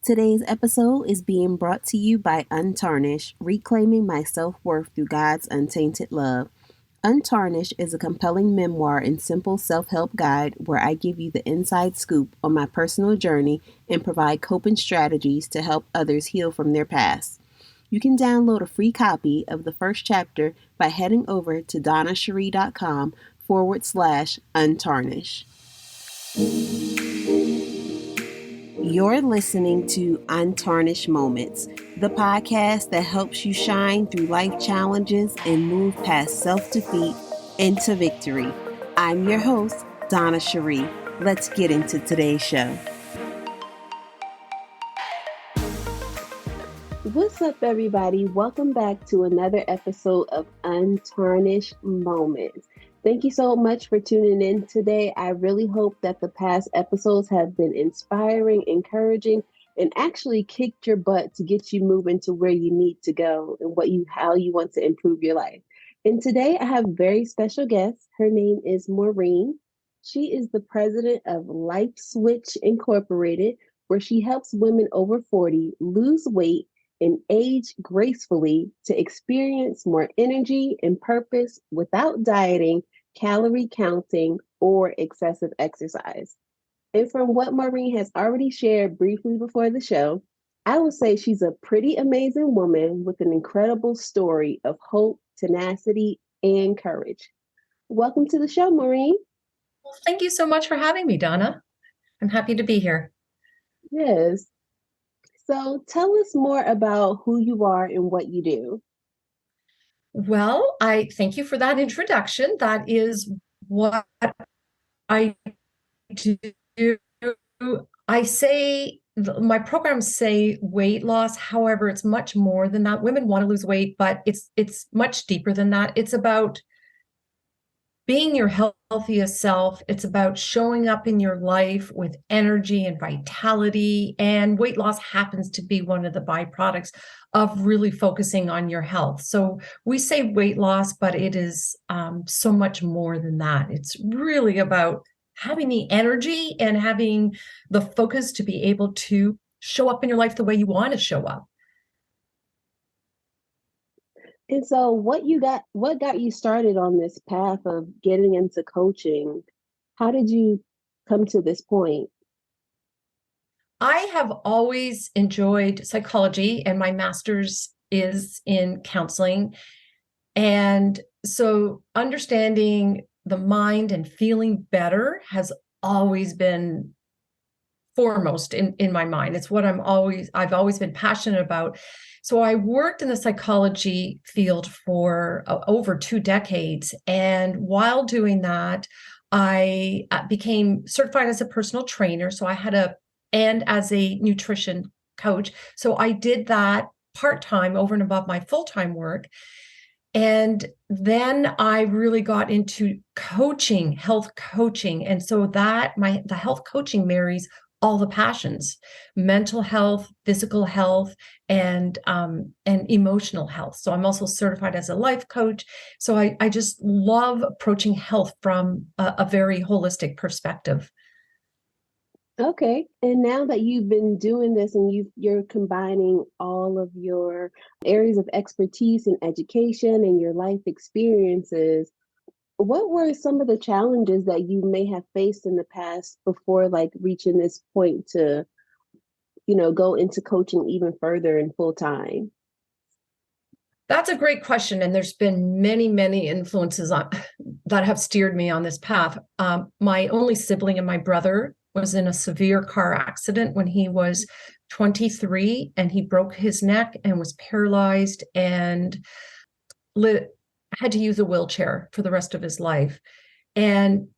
Today's episode is being brought to you by Untarnished, Reclaiming My Self-Worth Through God's Untainted Love. Untarnished is a compelling memoir and simple self-help guide where I give you the inside scoop on my personal journey and provide coping strategies to help others heal from their past. You can download a free copy of the first chapter by heading over to donnashari.com/untarnished. You're listening to Untarnished Moments, the podcast that helps you shine through life challenges and move past self-defeat into victory. I'm your host, Donna Cherie. Let's get into today's show. What's up, everybody? Welcome back to another episode of Untarnished Moments. Thank you so much for tuning in today. I really hope that the past episodes have been inspiring, encouraging, and actually kicked your butt to get you moving to where you need to go and how you want to improve your life. And today I have a very special guest. Her name is Maureen. She is the president of LIFESWITCH Incorporated, where she helps women over 40 lose weight and age gracefully to experience more energy and purpose without dieting, calorie counting, or excessive exercise. And from what Maureen has already shared briefly before the show, I would say she's a pretty amazing woman with an incredible story of hope, tenacity, and courage. Welcome to the show, Maureen. Well, thank you so much for having me, Donna. I'm happy to be here. Yes. So tell us more about who you are and what you do. Well, I thank you for that introduction. That is what I do. I say, my programs say weight loss. However, it's much more than that. Women want to lose weight, but it's much deeper than that. It's about being your healthiest self. It's about showing up in your life with energy and vitality. And weight loss happens to be one of the byproducts of really focusing on your health. So we say weight loss, but it is so much more than that. It's really about having the energy and having the focus to be able to show up in your life the way you want to show up. And so what got you started on this path of getting into coaching? How did you come to this point? I have always enjoyed psychology, and my master's is in counseling. And so understanding the mind and feeling better has always been foremost in my mind. It's what I've always been passionate about. So I worked in the psychology field for over 2 decades. And while doing that, I became certified as a personal trainer. So and as a nutrition coach. So I did that part-time over and above my full-time work. And then I really got into coaching, health coaching. And so the health coaching marries all the passions: mental health, physical health, and emotional health. So I'm also certified as a life coach. So I just love approaching health from a very holistic perspective. Okay. And now that you've been doing this and you're combining all of your areas of expertise in education and your life experiences, what were some of the challenges that you may have faced in the past before reaching this point to, go into coaching even further and full time? That's a great question. And there's been many, many influences that have steered me on this path. My only sibling and my brother was in a severe car accident when he was 23, and he broke his neck and was paralyzed and had to use a wheelchair for the rest of his life. And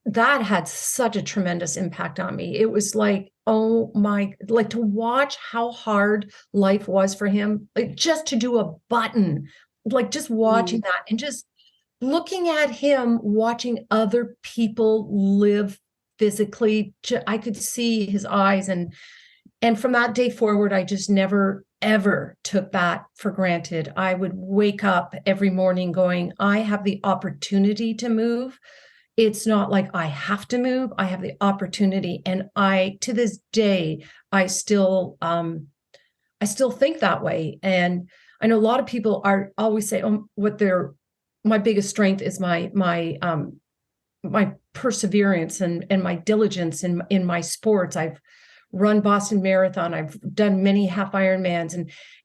that had such a tremendous impact on me. It was like, to watch how hard life was for him, just to do a button, just watching that and just looking at him, watching other people live physically. I could see his eyes. And from that day forward, I just never, ever took that for granted. I would wake up every morning going, I have the opportunity to move. it's not like I have to move. I have the opportunity. And to this day, I still think that way. And I know a lot of people are always say, oh, my biggest strength is my perseverance and my diligence in my sports. I've run Boston Marathon. I've done many half Ironmans.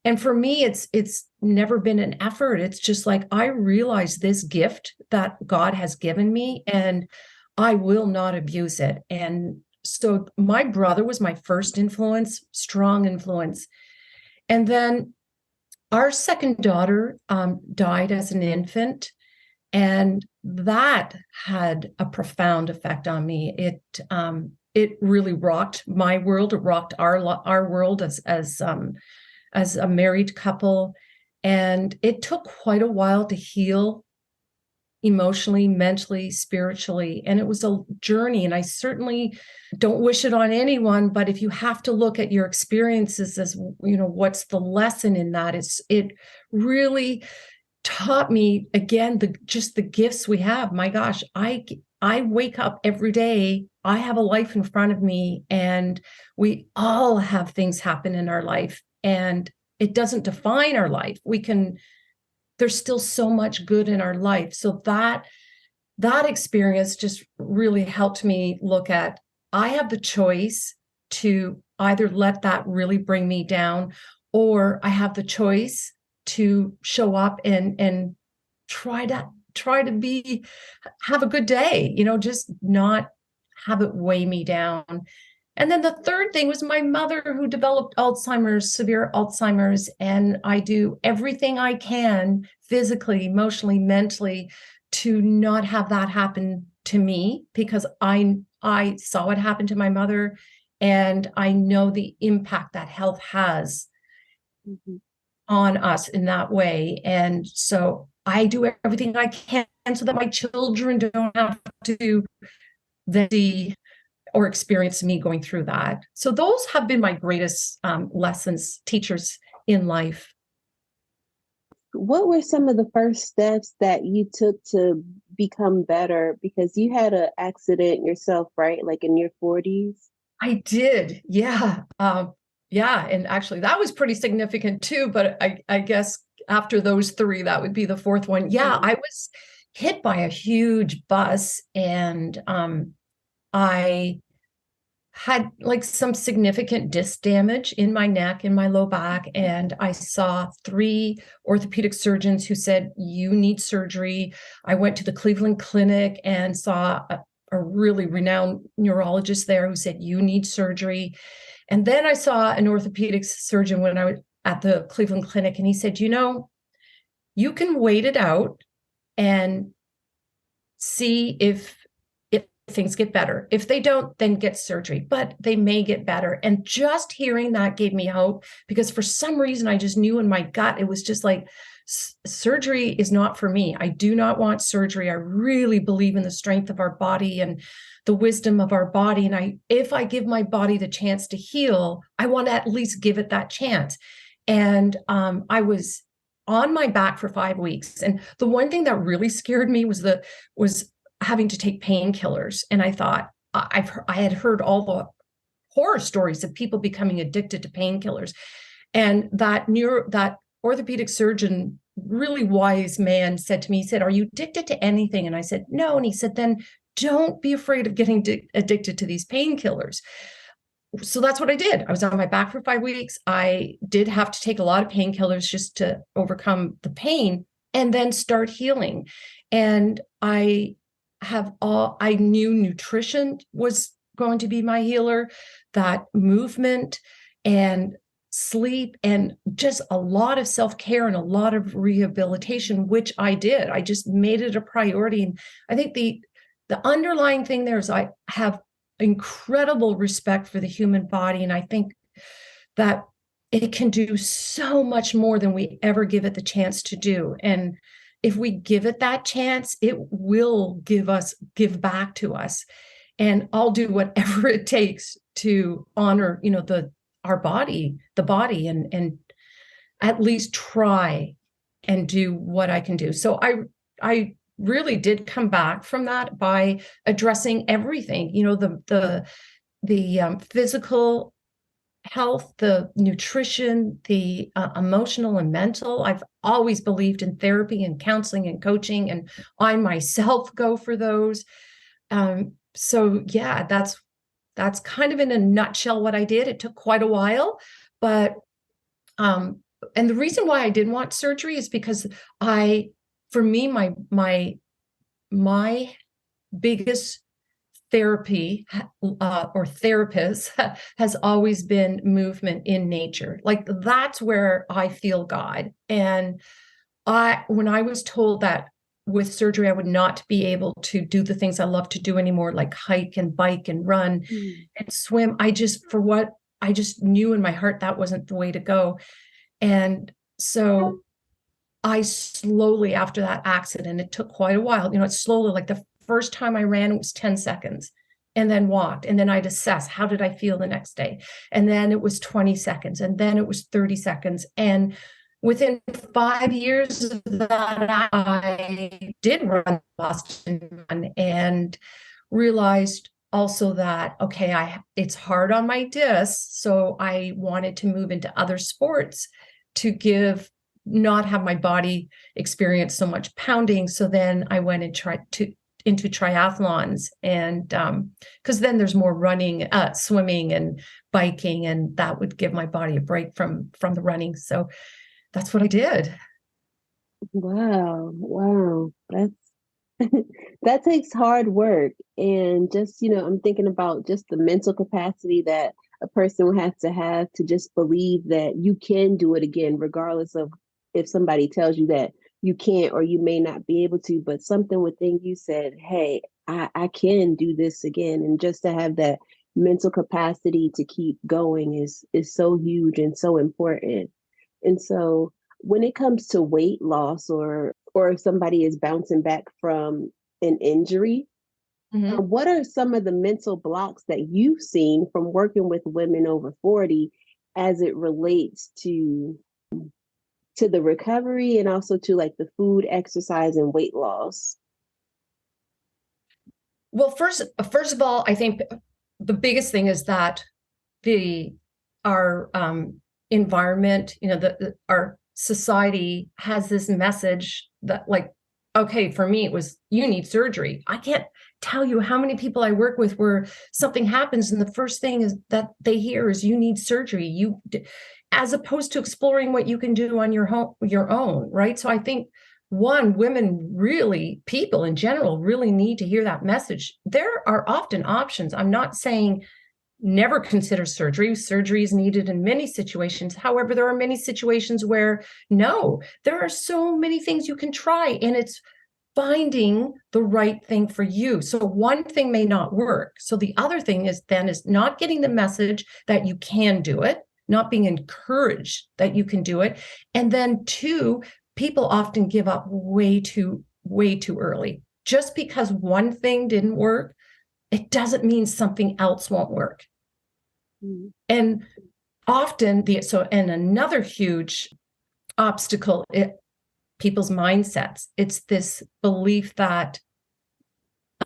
And for me, it's never been an effort. It's just like, I realize this gift that God has given me, and I will not abuse it. And so my brother was my first influence, strong influence. And then our second daughter died as an infant. And that had a profound effect on me. It really rocked my world. It rocked our world as a married couple, and it took quite a while to heal emotionally, mentally, spiritually, and it was a journey. And I certainly don't wish it on anyone. But if you have to look at your experiences as, what's the lesson in that? It really taught me again just the gifts we have. My gosh, I wake up every day. I have a life in front of me, and we all have things happen in our life, and it doesn't define our life. There's still so much good in our life. So that experience just really helped me look at, I have the choice to either let that really bring me down, or I have the choice to show up and try to have a good day, just not have it weigh me down. And then the third thing was my mother, who developed Alzheimer's, severe Alzheimer's. And I do everything I can physically, emotionally, mentally to not have that happen to me, because I saw it happen to my mother, and I know the impact that health has on us in that way. And so I do everything I can so that my children don't have to see or experience me going through that. So those have been my greatest lessons, teachers in life. What were some of the first steps that you took to become better? Because you had an accident yourself, right? Like in your 40s? I did. Yeah. Yeah. And actually that was pretty significant too. But I guess after those three, that would be the fourth one. Yeah. I was hit by a huge bus, and I had like some significant disc damage in my neck, in my low back. And I saw 3 orthopedic surgeons who said, you need surgery. I went to the Cleveland Clinic and saw a really renowned neurologist there who said, you need surgery. And then I saw an orthopedic surgeon when I was at the Cleveland Clinic, and he said, you can wait it out and see if things get better. If they don't, then get surgery, but they may get better. And just hearing that gave me hope, because for some reason, I just knew in my gut, it was just like, surgery is not for me. I do not want surgery. I really believe in the strength of our body and the wisdom of our body. And if I give my body the chance to heal, I want to at least give it that chance. And I was on my back for 5 weeks. And the one thing that really scared me was having to take painkillers. And I thought, I had heard all the horror stories of people becoming addicted to painkillers. And that orthopedic surgeon, really wise man, said to me, he said, are you addicted to anything? And I said, no. And he said, then don't be afraid of getting addicted to these painkillers. So that's what I did. I was on my back for 5 weeks. I did have to take a lot of painkillers just to overcome the pain and then start healing. And I knew nutrition was going to be my healer, that movement and sleep, and just a lot of self-care and a lot of rehabilitation, which I did. I just made it a priority. And I think the underlying thing there is I have incredible respect for the human body. And I think that it can do so much more than we ever give it the chance to do. And if we give it that chance, it will give back to us. And I'll do whatever it takes to honor, the body, and at least try and do what I can do. So I really did come back from that by addressing everything, the physical health, the nutrition, the emotional and mental. I've always believed in therapy and counseling and coaching, and I myself go for those. So yeah, that's kind of in a nutshell what I did. It took quite a while, but and the reason why I didn't want surgery is because for me, my biggest therapy or therapist has always been movement in nature. Like that's where I feel God. And when I was told that with surgery, I would not be able to do the things I love to do anymore, like hike and bike and run and swim. I just knew in my heart that wasn't the way to go. And so I slowly, after that accident, it took quite a while, it's slowly, like the first time I ran, it was 10 seconds and then walked. And then I'd assess, how did I feel the next day? And then it was 20 seconds and then it was 30 seconds. And within 5 years of that, I did run the Boston Run and realized also that, okay, it's hard on my discs. So I wanted to move into other sports to not have my body experience so much pounding. So then I went and into triathlons, and because then there's more running, swimming and biking, and that would give my body a break from the running. So that's what I did. Wow. That takes hard work. And just, I'm thinking about just the mental capacity that a person will have to just believe that you can do it again, regardless of if somebody tells you that you can't or you may not be able to, but something within you said, hey, I can do this again. And just to have that mental capacity to keep going is so huge and so important. And so when it comes to weight loss or if somebody is bouncing back from an injury, what are some of the mental blocks that you've seen from working with women over 40 as it relates to the recovery and also to like the food, exercise, and weight loss? Well, first of all, I think the biggest thing is that our environment, our society has this message that, like, okay, for me, it was, you need surgery. I can't tell you how many people I work with where something happens and the first thing is that they hear is, you need surgery. As opposed to exploring what you can do on your own, right? So I think women really, people in general really need to hear that message. There are often options. I'm not saying never consider surgery. Surgery is needed in many situations. However, there are many situations where no, there are so many things you can try, and it's finding the right thing for you. So one thing may not work. So the other thing is not getting the message that you can do it, not being encouraged that you can do it. And then two, people often give up way too early. Just because one thing didn't work, it doesn't mean something else won't work. And often and another huge obstacle, people's mindsets. It's this belief that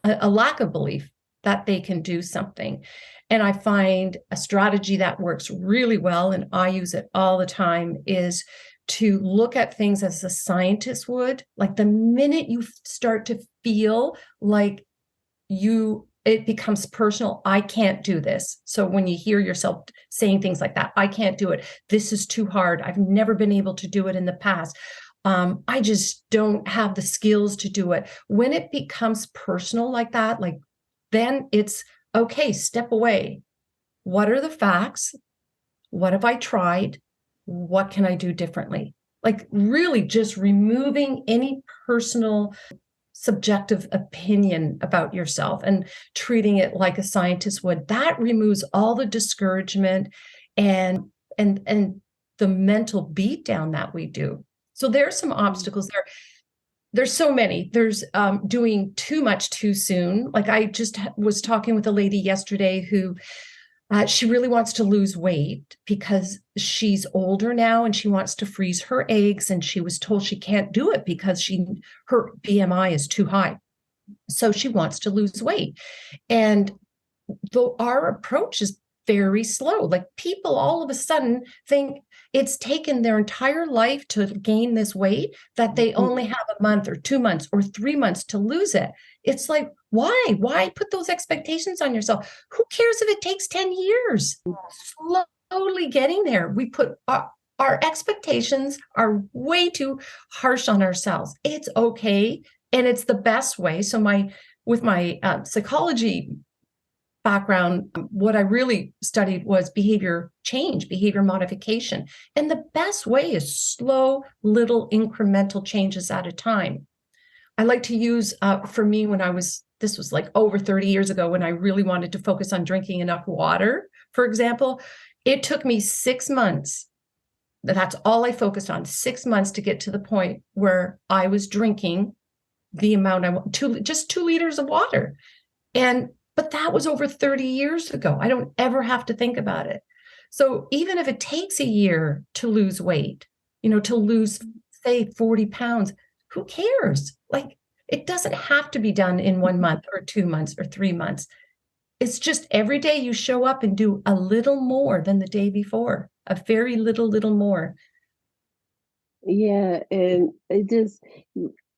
a lack of belief that they can do something. And I find a strategy that works really well, and I use it all the time, is to look at things as a scientist would. Like the minute you start to feel like it becomes personal. I can't do this. So when you hear yourself saying things like that, I can't do it. This is too hard. I've never been able to do it in the past. I just don't have the skills to do it. When it becomes personal like that, then it's okay, step away. What are the facts? What have I tried? What can I do differently? Like really just removing any personal subjective opinion about yourself and treating it like a scientist would. That removes all the discouragement and the mental beat down that we do. So there's some obstacles there. There's so many. There's doing too much too soon. Like I just was talking with a lady yesterday who She really wants to lose weight because she's older now and she wants to freeze her eggs. And she was told she can't do it because her BMI is too high. So she wants to lose weight. And though our approach is very slow, like people all of a sudden think it's taken their entire life to gain this weight, that they only have a month or 2 months or 3 months to lose it. It's like, why put those expectations on yourself? Who cares if it takes 10 years? Slowly getting there. We put our expectations are way too harsh on ourselves. It's okay. And it's the best way. So with my psychology background, what I really studied was behavior change, behavior modification. And the best way is slow, little incremental changes at a time. I like to use, for me, this was like over 30 years ago when I really wanted to focus on drinking enough water, for example, it took me 6 months. That's all I focused on, 6 months to get to the point where I was drinking the amount I want, just 2 liters of water. But that was over 30 years ago. I don't ever have to think about it. So even if it takes a year to lose weight, to lose, say, 40 pounds, who cares? Like, it doesn't have to be done in 1 month or 2 months or 3 months. It's just every day you show up and do a little more than the day before, a very little more. Yeah. And it just,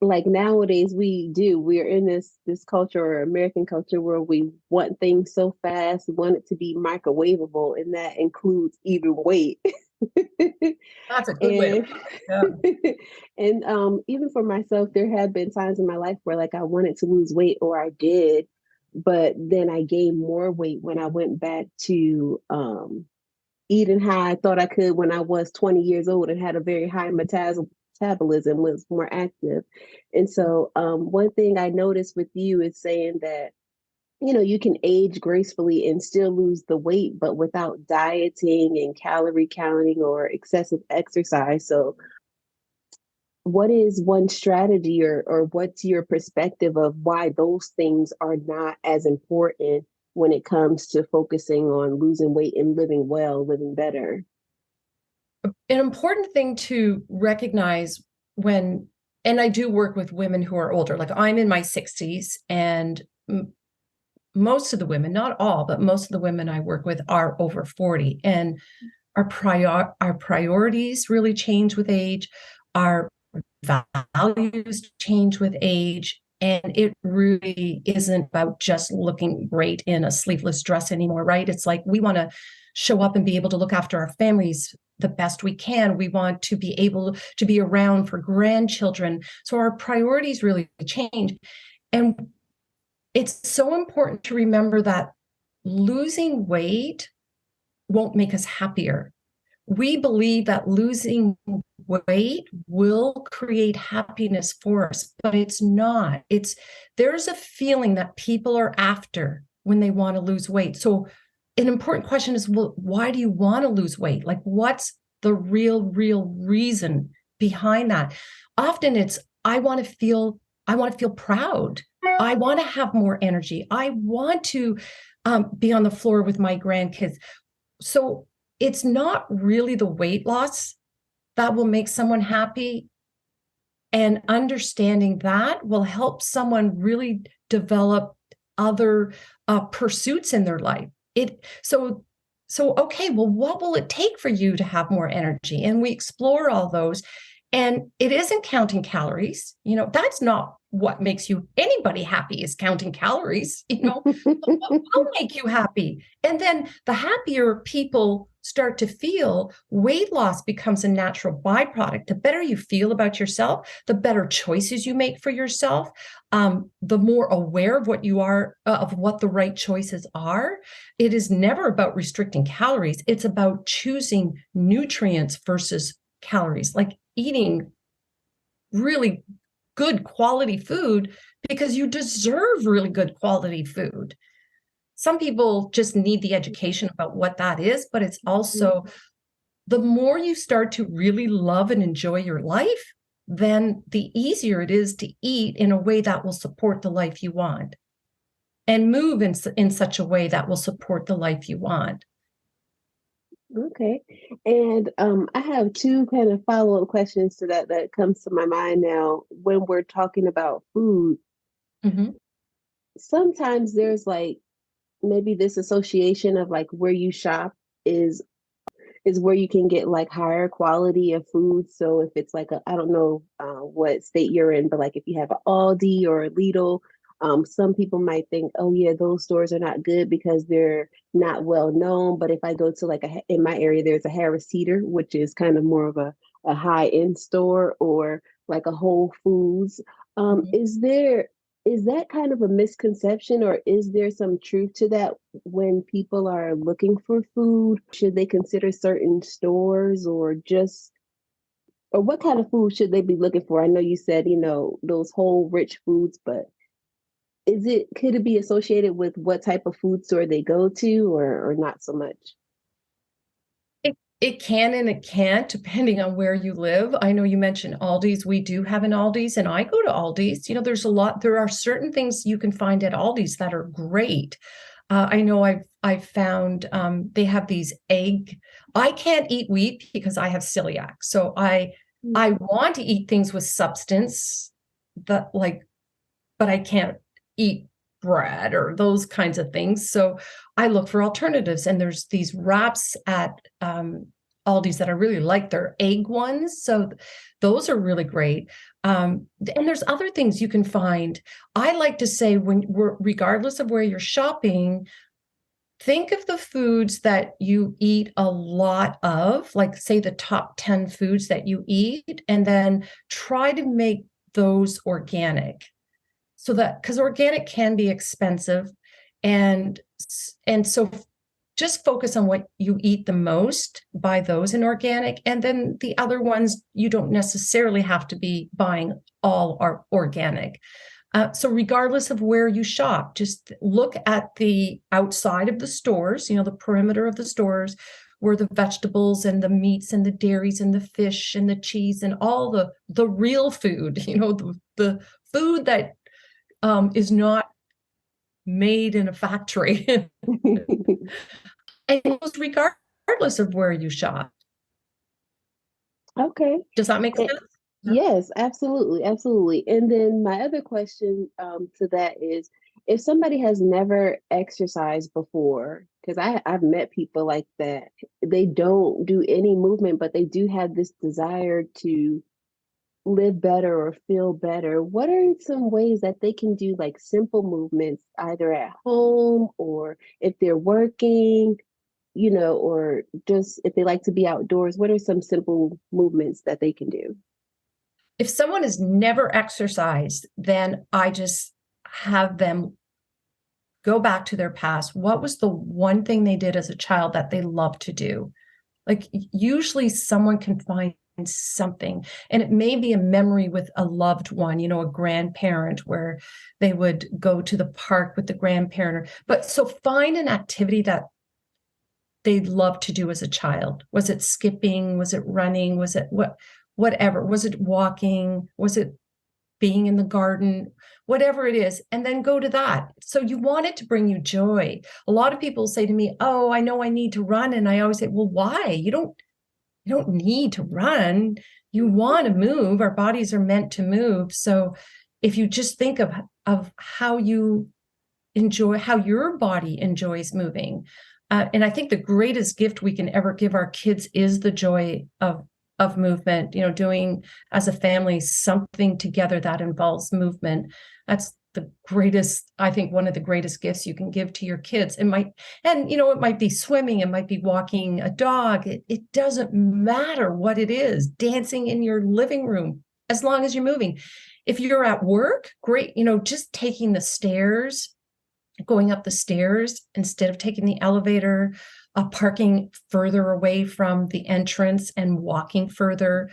like nowadays we're in this culture, or American culture, where we want things so fast, we want it to be microwavable, and that includes even weight. That's a good way to put it. Yeah. And even for myself, there have been times in my life where like I wanted to lose weight, or I did, but then I gained more weight when I went back to eating how I thought I could when I was 20 years old and had a very high metabolism, was more active. And so one thing I noticed with you is saying that, you can age gracefully and still lose the weight, but without dieting and calorie counting or excessive exercise. So what is one strategy, or what's your perspective of why those things are not as important when it comes to focusing on losing weight and living well, living better? An important thing to recognize and I do work with women who are older, like I'm in my 60s, and most of the women, not all, but most of the women I work with are over 40. And our priorities really change with age. Our values change with age. And it really isn't about just looking great in a sleeveless dress anymore, right? It's like we want to show up and be able to look after our families the best we can. We want to be able to be around for grandchildren. So our priorities really change. And it's so important to remember that losing weight won't make us happier. We believe that losing weight will create happiness for us, but it's not. There's a feeling that people are after when they want to lose weight. So an important question is, well, why do you want to lose weight? Like, what's the real reason behind that? Often it's, I want to feel proud. I want to have more energy. I want to be on the floor with my grandkids. So it's not really the weight loss that will make someone happy. And understanding that will help someone really develop other pursuits in their life. Okay, well, what will it take for you to have more energy? And we explore all those. And it isn't counting calories. That's not what makes anybody happy, is counting calories. What will make you happy? And then the happier people start to feel, weight loss becomes a natural byproduct. The better you feel about yourself, the better choices you make for yourself, the more aware of what you are, of what the right choices are. It is never about restricting calories. It's about choosing nutrients versus calories, like eating really good quality food because you deserve really good quality food. Some people just need the education about what that is, but it's also the more you start to really love and enjoy your life, then the easier it is to eat in a way that will support the life you want. and move in such a way that will support the life you want. Okay. And I have two kind of follow-up questions to that comes to my mind now when we're talking about food. Mm-hmm. Sometimes there's like maybe this association of like where you shop is is where you can get like higher quality of food. So if it's like a, I don't know what state you're in, but like if you have an Aldi or a Lidl, some people might think, oh yeah, those stores are not good because they're not well known. But if I go to like in my area, there's a Harris Teeter, which is kind of more of a high end store, or like a Whole Foods. Mm-hmm. Is that kind of a misconception, or is there some truth to that when people are looking for food? Should they consider certain stores, or just, or what kind of food should they be looking for? I know you said, those whole rich foods, but could it be associated with what type of food store they go to, or not so much? It can and it can't, depending on where you live. I know you mentioned Aldi's. We do have an Aldi's, and I go to Aldi's. There are certain things you can find at Aldi's that are great. I know I've found they have these egg. I can't eat wheat because I have celiac. So I want to eat things with substance that like, but I can't eat bread or those kinds of things. So I look for alternatives. And there's these wraps at Aldi's that I really like. They're egg ones. So those are really great. And there's other things you can find. I like to say, regardless of where you're shopping, think of the foods that you eat a lot of, like say the top 10 foods that you eat, and then try to make those organic. So that, because organic can be expensive, and so just focus on what you eat the most, buy those in organic, and then the other ones you don't necessarily have to be buying all are organic. So regardless of where you shop, just look at the outside of the stores, the perimeter of the stores, where the vegetables and the meats and the dairies and the fish and the cheese and all the real food, the food that is not made in a factory. And it goes regardless of where you shop. Okay. Does that make sense? Yes, absolutely, absolutely. And then my other question to that is, if somebody has never exercised before, because I've met people like that, they don't do any movement, but they do have this desire to live better or feel better. What are some ways that they can do like simple movements, either at home or if they're working, or just if they like to be outdoors? What are some simple movements that they can do? If someone has never exercised, then I just have them go back to their past. What was the one thing they did as a child that they loved to do? Like usually someone can find something, and it may be a memory with a loved one, a grandparent, where they would go to the park with the grandparent. But so find an activity that they loved to do as a child. Was it skipping? Was it running? Was it whatever? Was it walking? Was it being in the garden? Whatever it is, and then go to that. So you want it to bring you joy. A lot of people say to me, oh, I know I need to run. And I always say, well, why? You don't need to run. You want to move. Our bodies are meant to move. So if you just think of how you enjoy, how your body enjoys moving. And I think the greatest gift we can ever give our kids is the joy of movement, doing as a family something together that involves movement. That's the greatest, I think, one of the greatest gifts you can give to your kids. It might be swimming, it might be walking a dog. It doesn't matter what it is, dancing in your living room, as long as you're moving. If you're at work, great, just taking the stairs, going up the stairs instead of taking the elevator, parking further away from the entrance and walking further,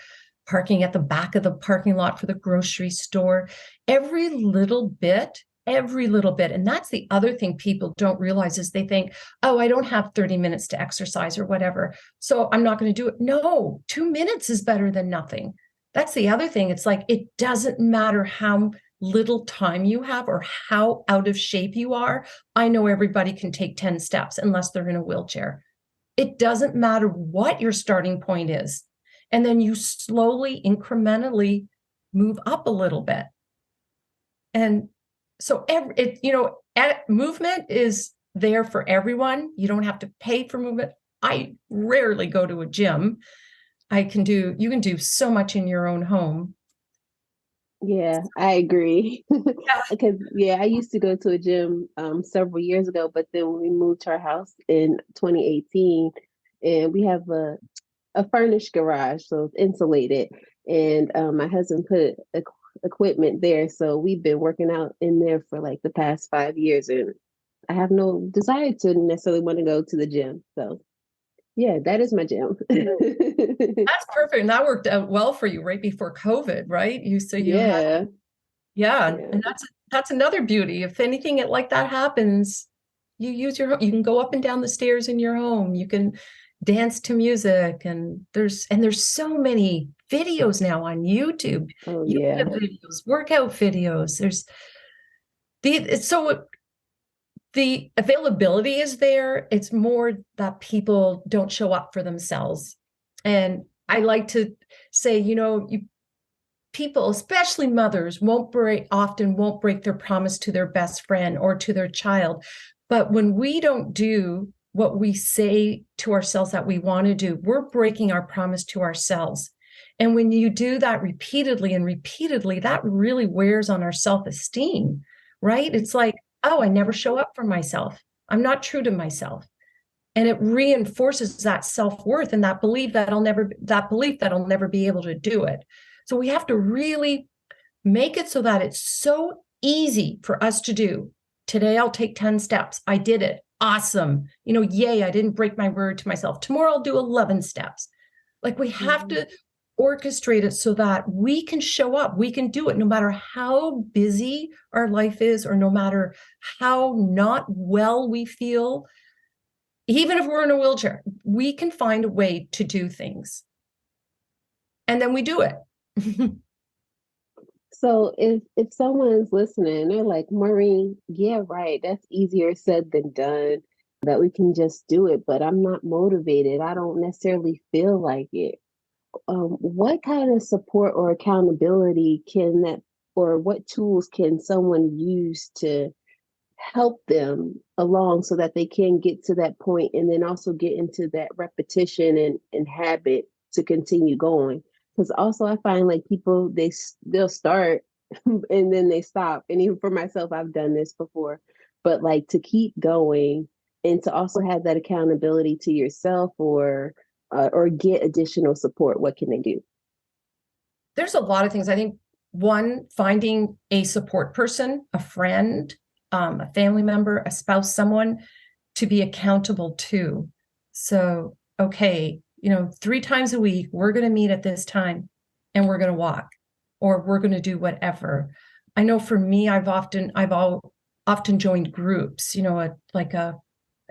parking at the back of the parking lot for the grocery store. Every little bit. And that's the other thing people don't realize is they think, oh, I don't have 30 minutes to exercise or whatever, so I'm not going to do it. No, 2 minutes is better than nothing. That's the other thing. It's like, it doesn't matter how little time you have or how out of shape you are, I know everybody can take 10 steps unless they're in a wheelchair. It doesn't matter what your starting point is. And then you slowly, incrementally move up a little bit. And so movement is there for everyone. You don't have to pay for movement. I rarely go to a gym. You can do so much in your own home. Yeah, I agree. Yeah. Because I used to go to a gym several years ago, but then when we moved to our house in 2018, and we have a furnished garage, so it's insulated. And my husband put equipment there, so we've been working out in there for like the past 5 years, and I have no desire to necessarily want to go to the gym. So yeah, that is my gym. That's perfect. And that worked out well for you right before COVID, right? Yeah. And that's another beauty. If anything like that happens, you can go up and down the stairs in your home. You can dance to music, and there's so many videos now on YouTube. Oh Yoga yeah. videos, workout videos. The availability is there. It's more that people don't show up for themselves. And I like to say, people, especially mothers, often won't break their promise to their best friend or to their child. But when we don't do what we say to ourselves that we want to do, we're breaking our promise to ourselves. And when you do that repeatedly and repeatedly, that really wears on our self-esteem, right? It's like, oh, I never show up for myself. I'm not true to myself. And it reinforces that self-worth and that belief that I'll never be able to do it. So we have to really make it so that it's so easy for us to do. Today, I'll take 10 steps. I did it. Awesome. Yay, I didn't break my word to myself. Tomorrow, I'll do 11 steps. Like we have to orchestrate it so that we can show up. We can do it no matter how busy our life is, or no matter how not well we feel. Even if we're in a wheelchair, we can find a way to do things. And then we do it. So if someone's listening, they're like, Maureen, yeah, right, that's easier said than done, that we can just do it, but I'm not motivated. I don't necessarily feel like it. What kind of support or accountability or what tools can someone use to help them along so that they can get to that point and then also get into that repetition and habit to continue going? Because also I find like people, they'll start and then they stop. And even for myself, I've done this before, but like to keep going and to also have that accountability to yourself or get additional support, what can they do? There's a lot of things. I think one, finding a support person, a friend, a family member, a spouse, someone to be accountable to. So, okay, 3 times a week, we're going to meet at this time and we're going to walk, or we're going to do whatever. I know for me, I've often joined groups, like a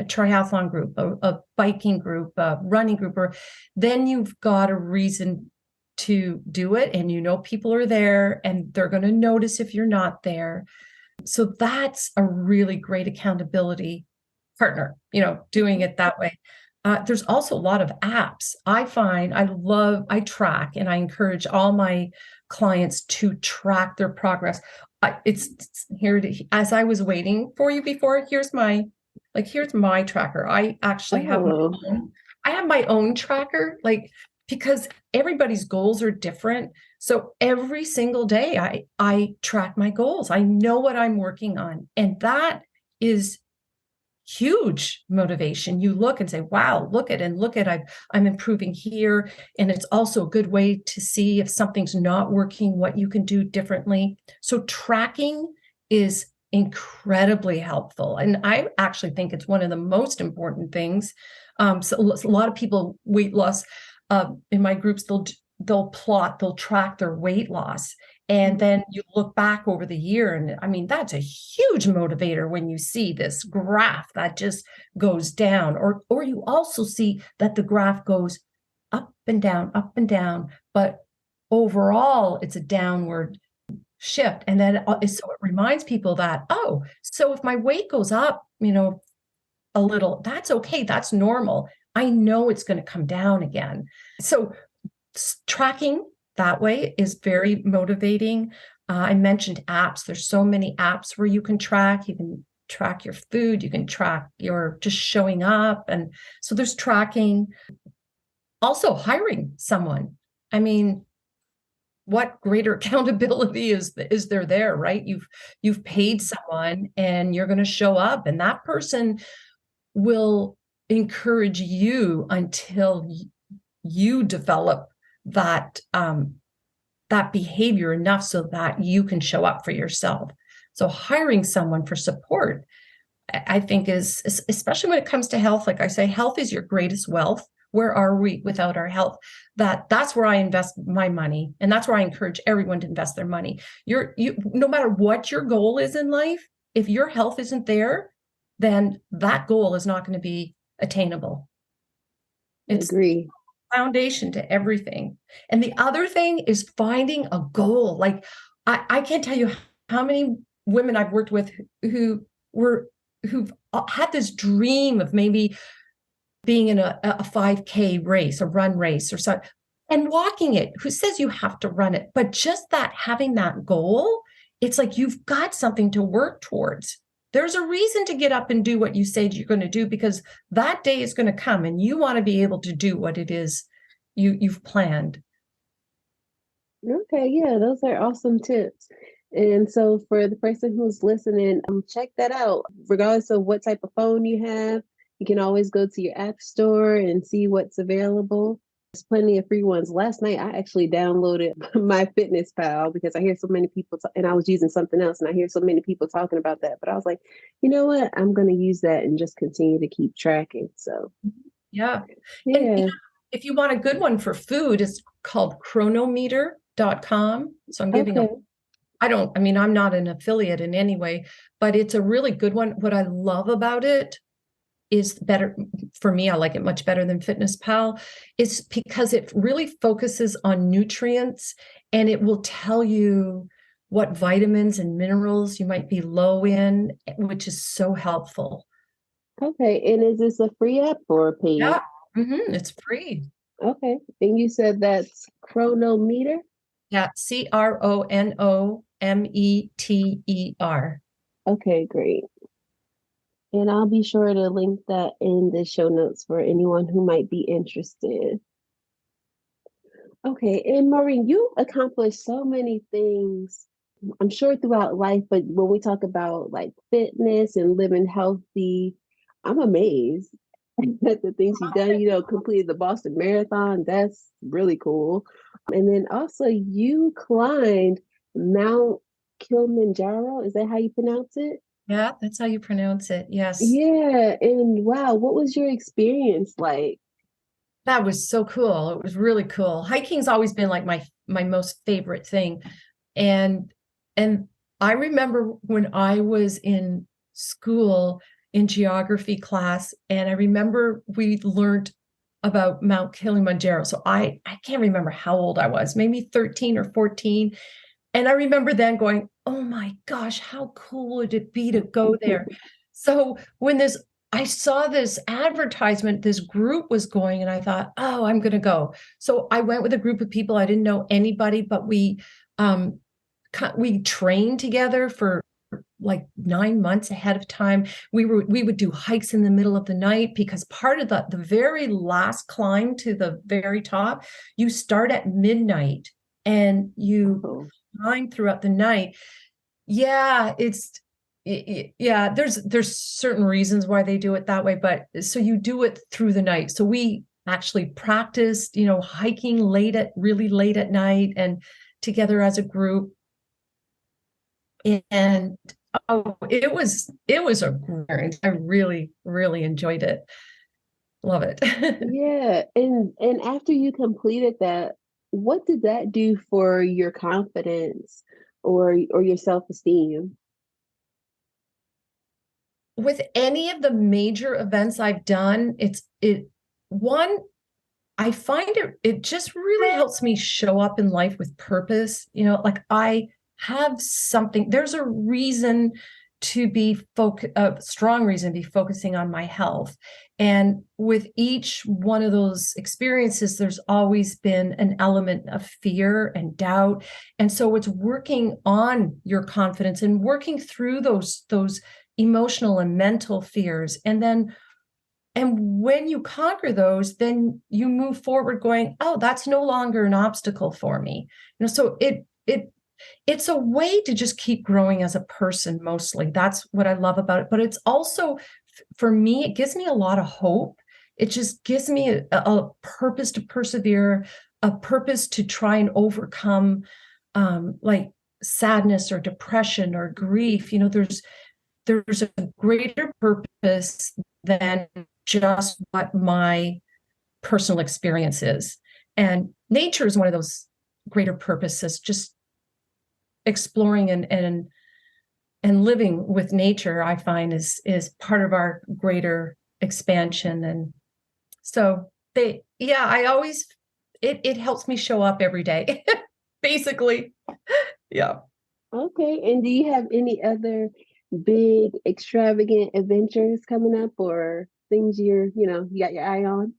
triathlon group, a biking group, a running group, or then you've got a reason to do it. And people are there and they're going to notice if you're not there. So that's a really great accountability partner, doing it that way. There's also a lot of apps. I find I track, and I encourage all my clients to track their progress. It's here as I was waiting for you before. Here's my tracker. I actually have my own tracker, because everybody's goals are different. So every single day I track my goals. I know what I'm working on. And that is huge motivation. You look and say, wow, look at I'm improving here. And it's also a good way to see if something's not working, what you can do differently. So tracking is incredibly helpful. And I actually think it's one of the most important things. So a lot of people, weight loss, in my groups, they'll track their weight loss. And then you look back over the year, and I mean, that's a huge motivator when you see this graph that just goes down, or you also see that the graph goes up and down, but overall it's a downward shift. And then so it reminds people that, oh, so if my weight goes up, a little, that's okay. That's normal. I know it's going to come down again. So tracking that way is very motivating. I mentioned apps. There's so many apps where you can track. You can track your food. You can track your just showing up. And so there's tracking. Also hiring someone. I mean, what greater accountability is there, right? You've paid someone and you're going to show up, and that person will encourage you until you develop that that behavior enough so that you can show up for yourself. So hiring someone for support, I think, is, especially when it comes to health, like I say, health is your greatest wealth. Where are we without our health? That's where I invest my money. And that's where I encourage everyone to invest their money. No matter what your goal is in life, if your health isn't there, then that goal is not going to be attainable. It's Agree. Foundation to everything. And the other thing is finding a goal. Like I can't tell you how many women I've worked with who've had this dream of maybe being in a 5K race, a run race or something, and walking it. Who says you have to run it? But just that, having that goal, it's like you've got something to work towards. There's a reason to get up and do what you said you're going to do, because that day is going to come and you want to be able to do what it is you've planned. Okay, yeah, those are awesome tips. And so for the person who's listening, check that out. Regardless of what type of phone you have, you can always go to your app store and see what's available. There's plenty of free ones. Last night, I actually downloaded my Fitness Pal because I hear so many people, and I was using something else, and I hear so many people talking about that. But I was like, you know what? I'm going to use that and just continue to keep tracking. So, yeah. yeah. And if you want a good one for food, it's called chronometer.com. So I'm giving I'm not an affiliate in any way, but it's a really good one. What I love about it is better for me. I like it much better than Fitness Pal. It's because it really focuses on nutrients, and it will tell you what vitamins and minerals you might be low in, which is so helpful. Okay. And is this a free app or paid? Yeah, it's free. Okay. And you said that's Chronometer? Yeah, CRONOMETER. Okay, great. And I'll be sure to link that in the show notes for anyone who might be interested. Okay, and Maureen, you accomplished so many things, I'm sure throughout life, but when we talk about like fitness and living healthy, I'm amazed at the things you've done. Completed the Boston Marathon. That's really cool. And then also you climbed Mount Kilimanjaro. Is that how you pronounce it? Yeah, that's how you pronounce it. Yes. Yeah. And wow, what was your experience like? That was so cool. It was really cool. Hiking's always been like my most favorite thing. And I remember when I was in school in geography class, and I remember we learned about Mount Kilimanjaro. So I can't remember how old I was, maybe 13 or 14. And I remember then going, oh my gosh, how cool would it be to go there? So when I saw this advertisement, this group was going, and I thought, oh, I'm going to go. So I went with a group of people. I didn't know anybody, but we trained together for like 9 months ahead of time. We would do hikes in the middle of the night, because part of the very last climb to the very top, you start at midnight and you climb throughout the night. Yeah, there's certain reasons why they do it that way, but so you do it through the night. So we actually practiced, hiking really late at night and together as a group. And it was a great, I really, really enjoyed it. Love it. Yeah. And after you completed that, what did that do for your confidence or your self-esteem? With any of the major events I've done, I find it just really helps me show up in life with purpose. Like I have something. There's a reason to be a strong reason to be focusing on my health. And with each one of those experiences, there's always been an element of fear and doubt. And so it's working on your confidence and working through those emotional and mental fears. And when you conquer those, then you move forward going, oh, that's no longer an obstacle for me. So it's a way to just keep growing as a person, mostly. That's what I love about it. But it's also, for me, it gives me a lot of hope. It just gives me a purpose to persevere, a purpose to try and overcome like sadness or depression or grief. There's a greater purpose than just what my personal experience is. And nature is one of those greater purposes, just exploring and living with nature, I find is part of our greater expansion. And so I always, it helps me show up every day, basically. Yeah. Okay. And do you have any other big extravagant adventures coming up, or things you got your eye on?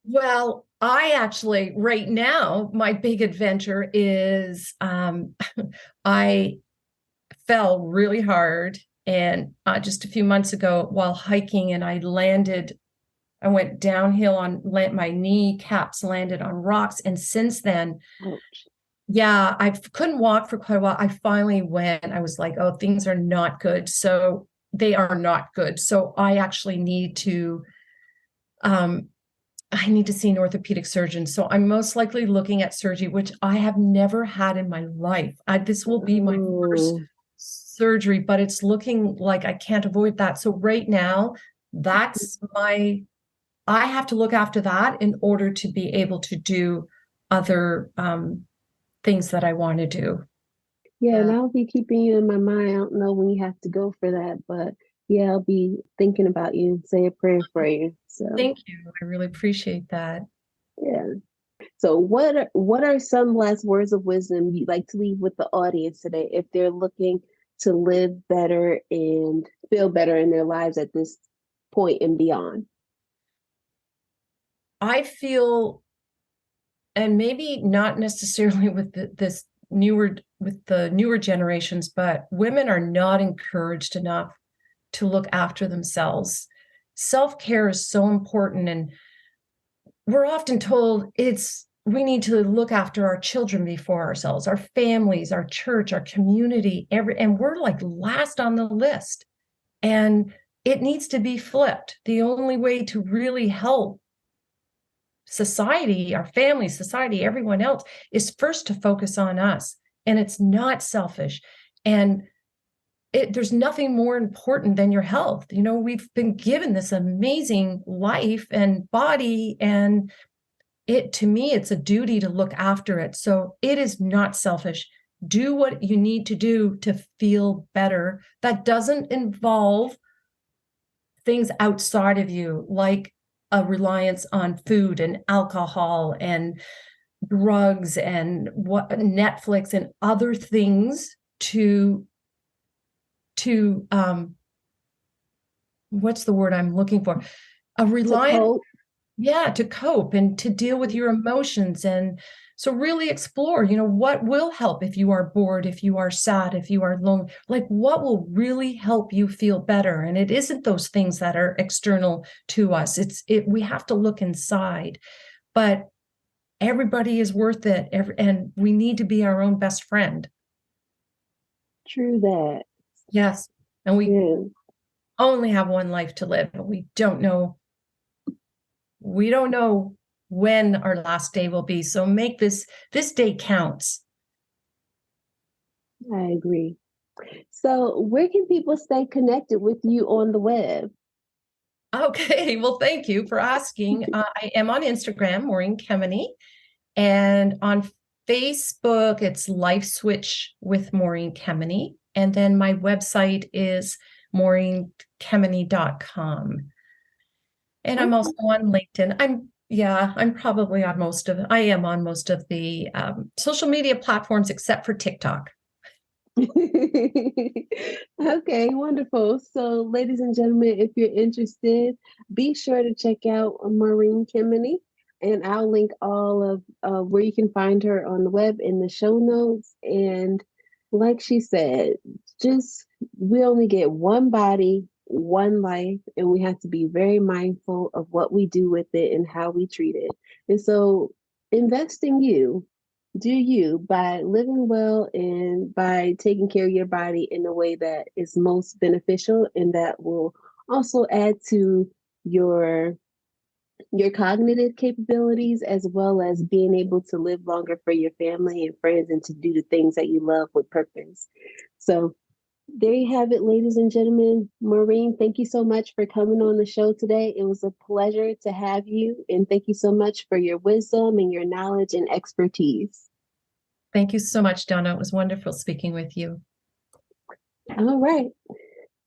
Well, I actually, right now, my big adventure is I fell really hard. And just a few months ago while hiking, and I went downhill my kneecaps landed on rocks. And since then, Ouch. yeah, I couldn't walk for quite a while. I finally went. I was like, oh, things are not good. So they are not good. So I actually um, I need to see an orthopedic surgeon. So I'm most likely looking at surgery, which I have never had in my life. This will be my first Oh, surgery, but it's looking like I can't avoid that. So right now, I have to look after that in order to be able to do other things that I want to do. yeah, and Yeah. I'll be keeping you in my mind. I don't know when you have to go for that, but yeah, I'll be thinking about you and say a prayer for you. So Thank you. I really appreciate that. yeah. So what are some last words of wisdom you'd like to leave with the audience today if they're looking to live better and feel better in their lives at this point and beyond? I feel, and maybe not necessarily with the newer generations, but women are not encouraged enough to look after themselves. Self-care is so important, and we're often told we need to look after our children before ourselves, our families, our church, our community, and we're like last on the list. And it needs to be flipped. The only way to really help society, our families, society, everyone else, is first to focus on us. And it's not selfish. And there's nothing more important than your health. We've been given this amazing life and body, and to me, it's a duty to look after it. So it is not selfish. Do what you need to do to feel better. That doesn't involve things outside of you, like a reliance on food and alcohol and drugs and Netflix and other things to what's the word I'm looking for? A To reliance, cope. yeah, to cope and to deal with your emotions. And so really explore, what will help if you are bored, if you are sad, if you are lonely, like what will really help you feel better. And it isn't those things that are external to us. We have to look inside, but everybody is worth it. And we need to be our own best friend. True that. Yes. And we Yeah. only have one life to live, but we don't know when our last day will be. So make this day counts. I agree. So, where can people stay connected with you on the web? Okay, well, thank you for asking. I am on Instagram, Maureen Kemeny, and on Facebook, it's Life Switch with Maureen Kemeny. And then my website is maureenkemeny.com. And I'm also Okay. on LinkedIn. I'm probably I am on most of the social media platforms except for TikTok. Okay, wonderful. So, ladies and gentlemen, if you're interested, be sure to check out Maureen Kemeny, and I'll link all of where you can find her on the web in the show notes. And like she said, just we only get one body, one life, and we have to be very mindful of what we do with it and how we treat it. And so, invest in you, do you, by living well and by taking care of your body in a way that is most beneficial and that will also add to your your cognitive capabilities, as well as being able to live longer for your family and friends and to do the things that you love with purpose. So there you have it, ladies and gentlemen. Maureen, thank you so much for coming on the show today. It was a pleasure to have you, and thank you so much for your wisdom and your knowledge and expertise. Thank you so much, Donna. It was wonderful speaking with you. All right.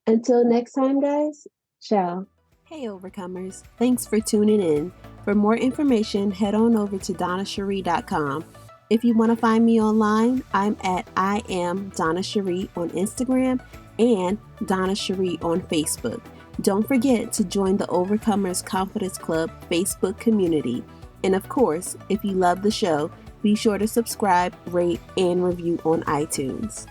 Until next time, guys, ciao. Hey, Overcomers. Thanks for tuning in. For more information, head on over to donnasherie.com. If you want to find me online, I'm at I am Donna Cherie on Instagram and Donna Cherie on Facebook. Don't forget to join the Overcomers Confidence Club Facebook community. And of course, if you love the show, be sure to subscribe, rate, and review on iTunes.